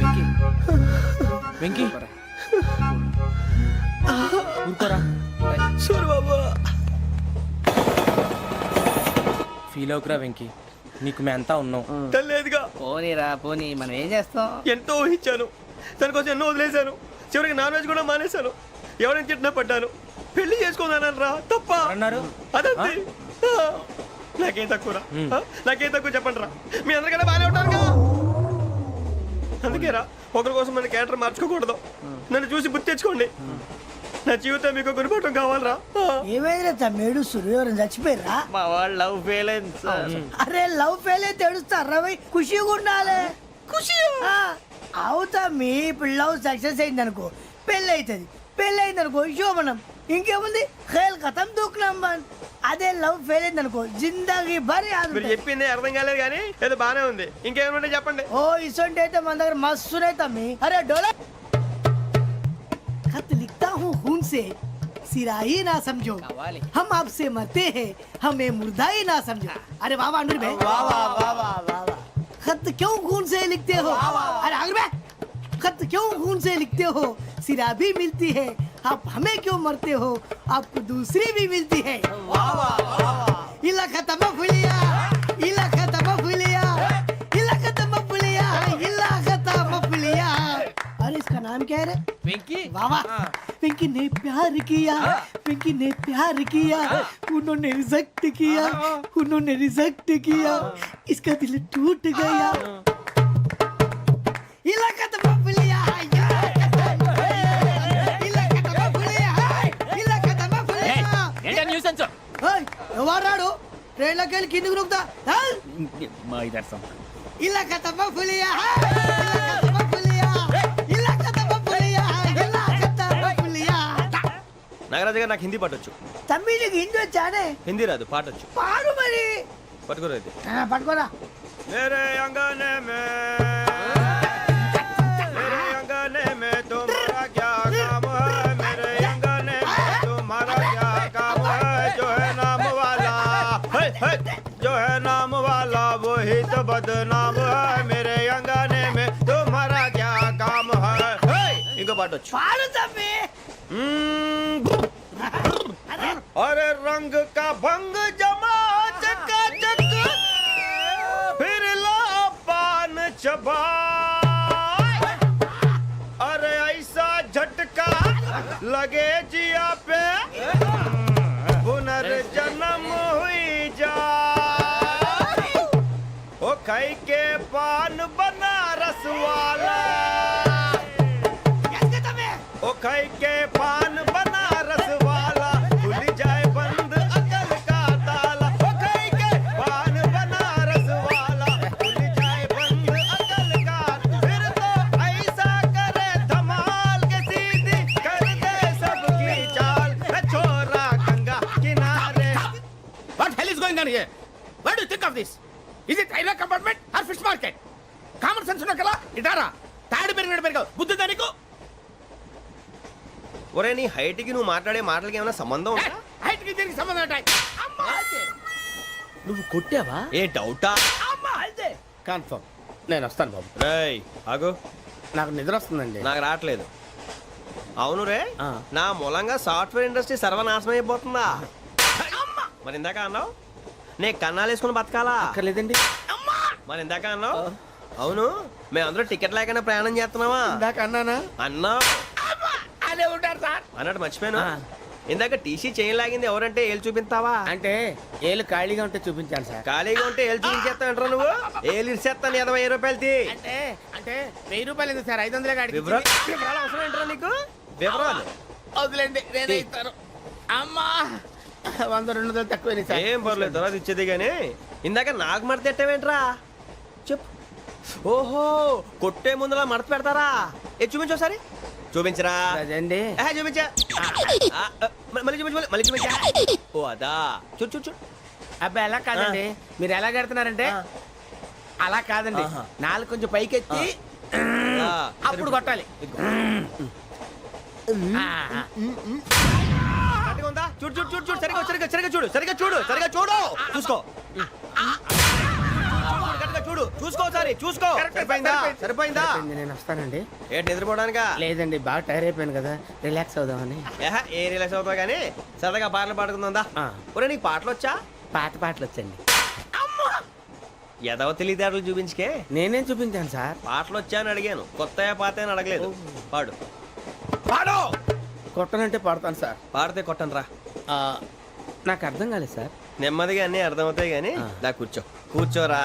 S1: వెంకీ వెంకీ ఊరుకోరా. ఫీల్ అవుకురా వెంకీ, నీకు మేమంతా ఉన్నాం.
S3: తెలియదుగా
S1: పోనీరా పోనీ, మనం ఏం చేస్తాం?
S3: ఎంతో ఊహించాను దానికోసం ఎన్నో వదిలేశాను చివరికి నాన్ వెజ్ కూడా మానేశాను ఎవరైనా తిట్టినా పడ్డాను పెళ్లి చేసుకోదానని రా తప్ప
S1: అన్నారు
S3: అదంతే నాకేం తక్కువ నాకేం తక్కువ చెప్పండి రా మీ అందరికన్నా బాగానే ఉంటారుగా అందుకే రా ఒకరి కోసం మన క్యారెక్టర్ మార్చుకోకూడదు నన్ను చూసి గుర్తు తెచ్చుకోండి నా జీవితం మీకు గురిపటం కావాలరా
S10: ఏమైనా తమ్మేడు సూర్యవరం చచ్చిపోయిరా?
S1: మా వాళ్ళు లవ్ ఫెయిల్ అయింది సార్.
S10: అరే లవ్ ఫెయిల్ అయితే ఏడుస్తారా? ఖుషిగా ఉండాలి. ఖుషి అవుతా మీ ఇప్పుడు లవ్ సక్సెస్ అయింది అనుకో పెళ్ళి అవుతుంది. పెళ్ళి అయింది అనుకో శోభనం. ఇంకేముంది ఖేల్ కథం దూకునాం బాన్. అదే లవ్ ఫెయిల్ అయింది అనుకో జిందాగీ భారీ
S3: మీరు చెప్పింది అర్థం కాలేదు కానీ ఏదో బానే ఉంది ఇంకేమైనా చెప్పండి
S10: ఓ ఇసొంటి అయితే మన దగ్గర మస్తునే తమ్మి. అరే డోలా खत लिखता हूँ खून से सिरा ही ना समझो हम आपसे मरते हैं हमें मुर्दा ही ना समझो. अरे वाह वाह अनुर भाई वाह वाह वाह वाह वाह. खत क्यों खून से लिखते हो? अरे अनुर भाई खत क्यों खून से लिखते हो? सिरा भी मिलती है आप हमें क्यों मरते हो? आपको दूसरी भी मिलती है. वाह वाह वाह. इला खत्म फुलिया इला खत्म फुलिया इला खत्म फुलिया इला खत्म फुलिया. अरे इसका नाम क्या है रे?
S1: వెంకీ
S10: वाह वाह. पिंकी ने प्यार किया पिंकी ने प्यार किया उन्होंने रिजेक्ट किया उन्होंने रिजेक्ट किया इसका दिल टूट गया. इलाका तो बबलिया इलाका तो बबलिया इलाका तो बबलिया.
S1: ఏంటా న్యూసెన్స్?
S10: ఎవరాడు ట్రైన్ లోకి వెళ్ళి కిందికి నొక్కుతా.
S1: మా ఇదర్శం
S10: ఇలాకా तो बबलिया इलाका तो बबलिया इलाका तो बबलिया इलाका तो बबलिया.
S3: నాగరాజు గారు నాకు హిందీ పాటొచ్చు
S10: తమ్మి నీకు హిందీ వచ్చానే?
S3: హిందీ రాదు పాటొచ్చు
S10: పాడు మరి.
S3: పట్టుకోలేదు
S10: పట్టుకోరా.
S3: मेरे अंगने में तुम्हारा क्या काम है मेरे अंगने में तुम्हारा क्या काम है जो है नाम वाला जो है नाम वाला वही तो बदनाम है मेरे अंगने में तुम्हारा क्या काम है इनको बाटो
S10: పాడు తమ్మి.
S3: अरे रंग का भंग जमा चकाचक फिर ला पान चबा अरे ऐसा झटका लगे जिया पे पुनर्जन्म हुई जा खाई के पान बनारस वाला ओ खाई के पान बनारस वाला खुल जाए बंद अकल का ताला ओ खाई के पान बनारस वाला खुल जाए बंद अकल का फिर तो ऐसा करे धमाल के सीधी कर दे सबकी चाल छोरा गंगा किनारे.
S9: What hell is going on here? What do you think of this? Is it railway compartment or fish market? Common sense ఉన్న కదా ఇటారా తాడు పెరిగావు బుద్ధి దానికి
S3: ఒరే నీ హైట్ కి నువ్వు మాట్లాడే మాటలకి ఏమైనా సంబంధం ఉందా?
S9: హైట్ కి దీనికి సంబంధం ఉంటాయి. అమ్మా అయితే
S2: నువ్వు కొట్టావా?
S3: ఏ డౌటా?
S9: అమ్మా అయితే కన్ఫర్మ్ నేను వస్తాను బాబు.
S3: రేయ్ ఆగు,
S9: నాకు నిద్ర వస్తుందండి.
S3: నాకు రావట్లేదు. అవును రే,
S2: ఆ.
S3: నా మూలంగా సాఫ్ట్వేర్ ఇండస్ట్రీ సర్వనాశనం అయిపోతుందా? మరి ఇందాక అన్నావు నే కన్నాలు వేసుకుని బతకాలా?
S2: అక్కర్లేదండి.
S3: మరి ఇందాక అన్నావు అవును మేమందరూ టికెట్ లేకుండా ప్రయాణం చేస్తున్నావా?
S9: ఇందాక అన్నానా?
S3: అన్నావు
S9: అదే ఉంటారు సార్.
S3: అన్నట్టు మర్చిపోయాను.
S2: ఆ.
S3: ఇందాక టీసీ చైన్ లాగింది ఎవరంటే ఏళ్ళు చూపిస్తావా?
S9: అంటే ఏళ్ళు ఖాళీగా ఉంటే చూపించాను సార్.
S3: ఖాళీగా ఉంటే ఏళ్ళు చూపించేస్తానంటారా నువ్వు? ఏళ్ళు ఇచ్చేస్తాను 20 రూపాయలు తీ.
S9: అంటే అంటే 1000 రూపాయలు ఎందుకు సార్? 500 కాడికి
S3: వివరాలు అవసరం ఏంటరా నీకు? వివరాలు
S9: వదిలేండి నేనే ఇస్తాను. అమ్మా 100-200 తక్కువ సార్.
S3: ఏం పర్లేదు తర్వాత ఇచ్చేది కానీ ఇందాక నాకు మడత పెట్టావేంట్రా? చెప్పు. ఓహో కొట్టే ముందులా మడత పెడతారా? ఏ చూపించు ఒకసారి. చూపించరా?
S9: అదండి
S3: చూపించా. మళ్ళీ చూపించు, మళ్ళీ చూపించా. ఓ అదా చూడు చూడు చూడు.
S9: అబ్బాయి ఎలా కాదండి, మీరు ఎలా కడుతున్నారంటే అలా కాదండి. నాలుగు కొంచెం పైకెత్తి అప్పుడు కొట్టాలి.
S3: కరెక్ట్గా ఉందా? చూడు చూడు చూడు చూడు సరిగా సరిగా సరిగా చూడు సరిగా చూడు సరిగా చూడు చూసుకో. కరెక్ట్గా చూడు చూసుకో ఒకసారి చూసుకో. సరిపోయిందా? సరిపోయిందా?
S9: నేను వస్తానండి.
S3: ఏంటి నిద్రపోవడానికా?
S9: లేదండి బాగా టైర్ అయిపోయాను కదా, రిలాక్స్ అవుదామని.
S3: ఏ రిలాక్స్ అవుతావు కానీ సరదాగా పాటలు పాడుకుందా? ఒరే నీకు పాటలు వచ్చా?
S9: పాటలు వచ్చండి.
S3: ఎదవ తెలివితేటలు చూపించుకే.
S9: నేనేం చూపించాను సార్?
S3: పాటలు వచ్చా అని అడిగాను, కొత్త పాత అని అడగలేదు. పాడు పాడు.
S9: కొట్టనంటే పడతాను సార్.
S3: పాడితే కొట్టను రా.
S9: నాకు అర్థం కాలేదు సార్.
S3: నెమ్మదిగా అన్నీ అర్థమవుతాయి కానీ దా కూర్చో. కూర్చోరా.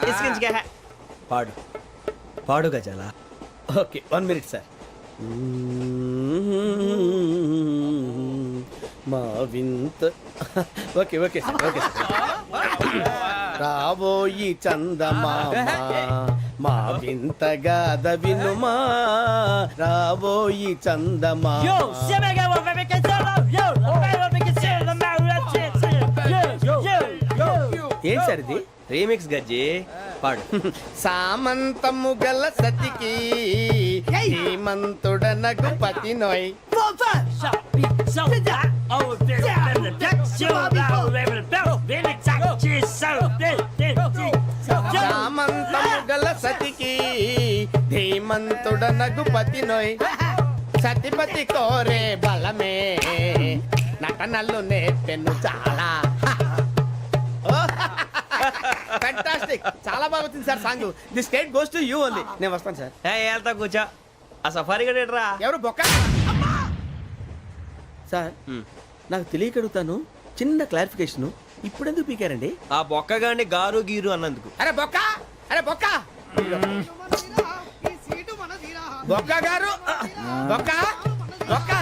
S3: ఇసుకించుకే. పాడు పాడు గజాల.
S9: Okay 1 minute sir. మా వింత okay okay sir okay sir. రాబోయి చందమామ మా వింత గాథ వినుమా, రాబోయి చందమామ. ఏంటి సార్ ఇది?
S3: రీమిక్స్ గజ్జి. పాడు.
S9: సామంతము గల సతికి హేమంతుడనగు పతి నోయ్. సామంతము గల సతికి ధీమంతుడనగు పతి నోయ్. సతిపతి కోరే బలమే నటనలు నేర్పెను చాలా. ఫ్యాంటాస్టిక్, చాలా బాగా వచ్చింది sir song. The state goes to you only. నేను వస్తాను సార్.
S3: వెళ్తా కూర్చో. ఆ సఫారీ గడేట్రా.
S9: ఎవరు బొక్క?
S2: సార్ నాకు తెలియక అడుగుతాను, చిన్న క్లారిఫికేషన్. ఇప్పుడు ఎందుకు పీకారండి?
S3: ఆ బొక్కగాడిని గారు గీరు అన్నందుకు.
S9: అరే బొక్క, అరే బొక్క, బొక్క గారు, బొక్క బొక్క.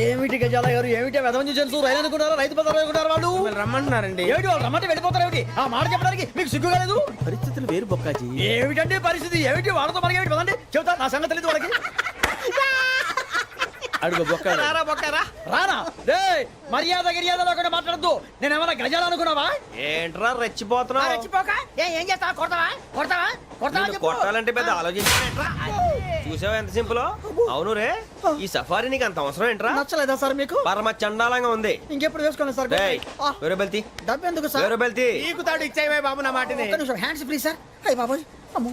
S5: ఏమిటి గజాల గారు, ఏమిటి వెదవం చూసారు? రైలు అనుకున్నారా? రైతు బజార్ అనుకున్నారు వాళ్ళు?
S9: రమ్మంటున్నారండి.
S5: ఏమిటి వాళ్ళు రమ్మంటే వెళ్ళిపోతారు? ఏమిటి ఆ మాట చెప్పడానికి మీకు సిగ్గు కాలేదు?
S2: పరిస్థితులు వేరు బొక్కాజీ.
S5: ఏమిటండి పరిస్థితి? ఏమిటి వాళ్ళతో మనకి ఏమిటి? పదండి చెబుతా, నా సంగతి తెలియదు వాళ్ళకి.
S2: అడుగు బొక్క.
S3: రారా బొక్కరా.
S5: రానా రే, మర్యాద గిర్యాద లేకుండా మాట్లాడద్దు. నేను ఏమన్నా గజాలు అనుకున్నావా?
S3: ఏంట్రా రెచ్చిపోతున్నావు?
S5: రెచ్చిపోక ఏం చేస్తావా? కొడతావా కొడతావా కొడతావా
S3: నిన్ను
S5: చెప్పు.
S3: కొట్టాలంటే పెద్ద ఆలోచించారా? చూసావా ఎంత సింపుల్. అవును రే, ఈ సఫారీ నీకు అంత అవసరం ఏంట్రా?
S5: నచ్చలేదా సార్ మీకు?
S3: పరమ చండాలంగా ఉంది.
S5: ఇంకెప్పుడు వేసుకోండి సార్.
S3: వేరే బెల్తి,
S5: డబ్బు ఎందుకు సార్?
S3: వేరే బెల్తి.
S9: నీకు తాడు ఇచ్చాయి బాబు నా మాటని.
S5: ఒక్క నిమిషం, హ్యాండ్స్ ఫ్రీ సార్. అయ్య బాబోయ్, అమ్మో.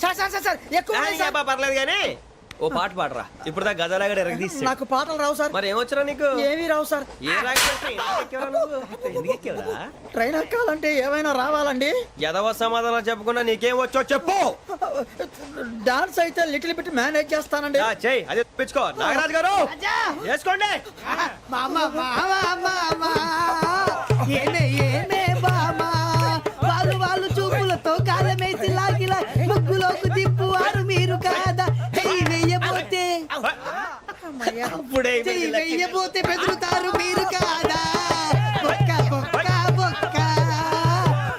S5: సార్ సార్ సార్ సార్ ఎక్కువ ఉన్నాయి సార్.
S3: పర్లేదు కానీ ఓ పాట పాడరా. ఇప్పుడు దా గదలాగడ ఎరగదీసి.
S5: నాకు పాటలు రావు సార్.
S3: మరి ఏమొచ్చరా నీకు?
S5: ఏమీ రావు సార్.
S3: ఏ రాకపోతే ఎందుకు ఎక్కేవరా?
S5: ట్రైన్ ఎక్కాలంటే ఏమైనా రావాలండి.
S3: ఎదవ సమాధానం చెప్పకుండా నీకేం వచ్చో చెప్పు.
S5: డాన్స్ అయితే లిటిల్ బిట్ మేనేజ్ చేస్తానండి.
S3: చెయ్యి, అదే తెప్పించుకో. నాగరాజు గారు వేసుకోండి.
S10: మామ మామ మామ ఏనే ఏనే బామ వాళ్ళు వాళ్ళు చూపు
S1: అప్పుడే
S10: చెయ్యి వెయ్యబోతే బెదురుతారు మీరు కాదా బొక్క బొక్క బొక్క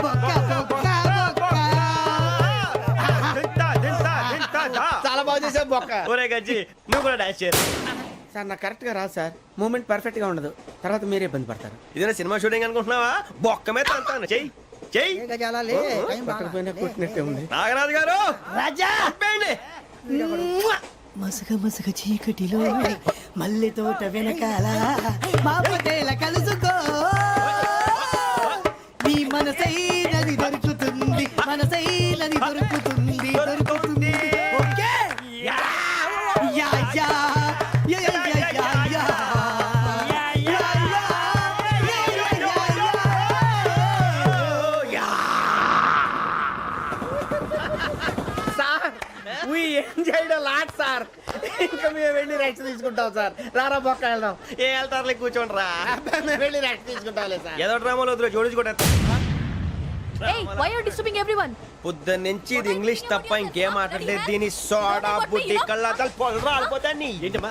S10: బొక్క బొక్క బొక్క
S1: చాలా బాగా చేసావు బొక్క.
S3: ఒరే గజ్జి నువ్వు కూడా డాన్స్ చేయరు.
S2: సార్ నాకు కరెక్ట్ గా రాదు సార్ మూమెంట్ పర్ఫెక్ట్ గా ఉండదు తర్వాత మీరే ఇబ్బంది పడతారు.
S3: ఇదేనా సినిమా షూటింగ్ అనుకుంటున్నావా? బొక్క మీద తంతాను. చెయ్యి చెయ్యి.
S2: పట్టకపోయినా కొట్టినట్టే ఉంది.
S3: నాగరాజు గారు
S10: రాజా
S3: చంపేయండి.
S10: మసక మసక చీకటిలో మల్లె తోట వెనకాల మా పటేల కలుసుకో నీ మనసైనది దొరుకుతుంది మనసైనది దొరుకుతుంది దొరుకుతుంది okay yeah yeah yeah yeah yeah yeah yeah yeah yeah yeah
S1: sir we enjoyed a lot, sir. ఇంకా మేము వెళ్ళి రెస్ట్ తీసుకుంటాం సార్. రారా బొక్క వెళ్దాం.
S3: ఏ వెళ్తారులే కూర్చోండి రా.
S1: అబ్బాయి, మేము వెళ్ళి రెస్ట్ తీసుకుంటాంలే సార్.
S3: ఏదో డ్రామాలో వద్దు జోడించుకుంటా.
S7: Hey, why are you disturbing everyone?
S3: పొద్దున్న నుంచి ఇది ఇంగ్లీష్ తప్ప ఇంకేం మాట్లాడలేదు. దీని సోడా బుద్ధి కళ్ళ పొలరా ఆడిపోతా నీ ఏంటమ్మా